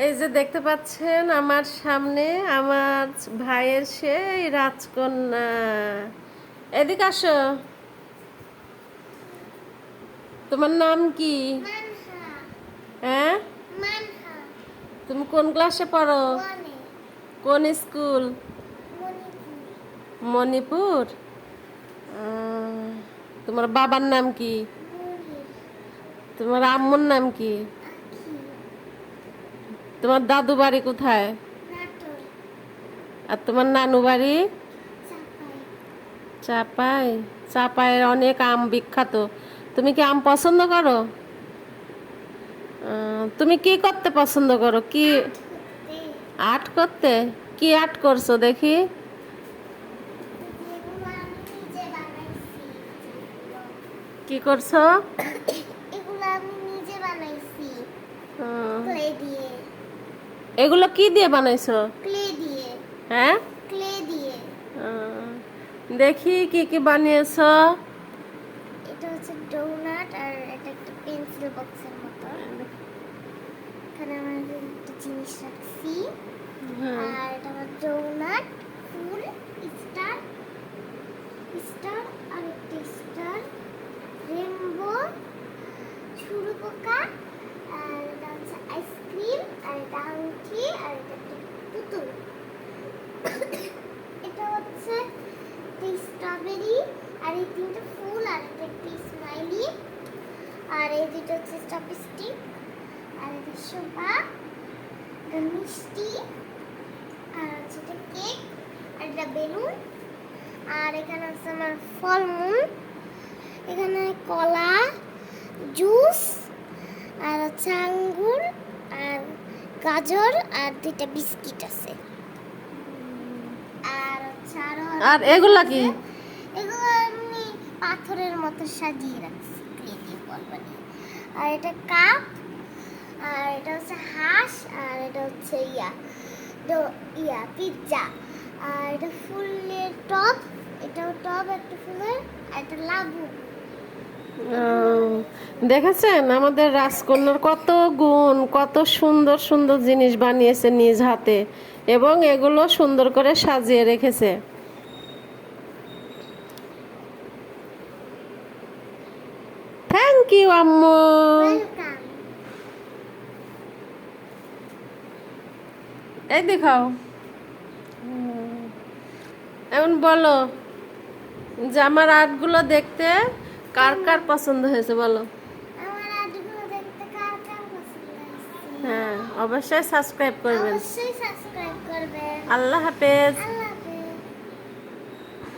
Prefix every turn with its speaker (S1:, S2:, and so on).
S1: এই যে দেখতে পাচ্ছেন আমার সামনে আমার ভাইয়ের সেই রাজকন্যা। এদিকে আসো। তোমার নাম কি?
S2: মানহা।
S1: হ্যাঁ,
S2: মানহা।
S1: তুমি কোন ক্লাসে পড়ো?
S2: ওয়ানে।
S1: কোন স্কুল?
S2: মণিপুর।
S1: মণিপুর। তোমার বাবার নাম কি?
S2: মুরির।
S1: তোমার আম্মুর নাম কি?
S2: আখি।
S1: তোমার দাদু বাড়ি কোথায়?
S2: নাটোর।
S1: আর তোমার নানু বাড়ি?
S2: চাপাই।
S1: চাপাই। চাপায়ের অনেক আম বিখ্যাত। তুমি কি আম পছন্দ করো? তুমি কি করতে পছন্দ করো? কি
S2: আর্ট করতে।
S1: আর্ট করতে? কি আর্ট করছো দেখি?
S2: যেগুলো আমি নিজে বানাইছি।
S1: কি করছো?
S2: এগুলো আমি নিজে বানাইছি।
S1: আহ,
S2: ক্লে দিয়ে।
S1: এগুলো কি দিয়ে বানাইছো?
S2: ক্লে দিয়ে।
S1: হ্যাঁ,
S2: ক্লে দিয়ে।
S1: আহ, দেখি কি কি বানিয়েছো।
S2: এটা হচ্ছে ডোনাট আর এটা একটা পেন্সিল বক্সের মতো। এখানে আমরা একটা জিনিস রাখছি।
S1: হ্যাঁ।
S2: আর এটা আমার ডোনাট, ফুল, স্টার, স্টার আর একটা স্টার, রেনবো, শুরু পোকা, আর এটা হচ্ছে আইসক্রিম, আর এটা আংটি, আর এটা একটা পুতুল। এটা হচ্ছে একটা স্ট্রবেরি, আর এই তিনটা ফুল, আর এটা একটা স্মাইলি, আর এই দুটো হচ্ছে চপস্টিক, আর এটা শোভা, এটা মিষ্টি, আর হচ্ছে এটা কেক, আর এটা বেলুন, আর এখানে আছে আমার ফলমূল, এখানে কলা, জুস, আর হচ্ছে আঙ্গুর, আর গাজর, আর দুইটা বিস্কিট আছে। আর হচ্ছে
S1: আর এগুলা কি?
S2: এগুলো আমি পাথরের মতো সাজিয়ে রাখছি ক্লে দিয়ে বল বানিয়ে। আর এটা কাপ, আর এটা হচ্ছে হাঁস, আর এটা হচ্ছে পিৎজা, আর এটা ফুলের টব, এটাও টব একটা ফুলের, আর এটা লাবু।
S1: দেখেছেন আমাদের রাজকন্যার কত গুণ, কত সুন্দর সুন্দর জিনিস বানিয়েছে নিজ হাতে, এবং এগুলো সুন্দর করে সাজিয়ে রেখেছে। থ্যাংক ইউ আম্মু।
S2: ওয়েলকাম।
S1: এই দেখাও। এখন বলো যে আমার আর্টগুলো দেখতে কার কার পছন্দ হয়েছে বলো।
S2: আমার আর্টগুলো দেখতে কার কার পছন্দ হয়েছে?
S1: হ্যাঁ, অবশ্যই সাবস্ক্রাইব করবেন।
S2: অবশ্যই সাবস্ক্রাইব করবেন।
S1: আল্লাহ হাফেজ।
S2: আল্লাহ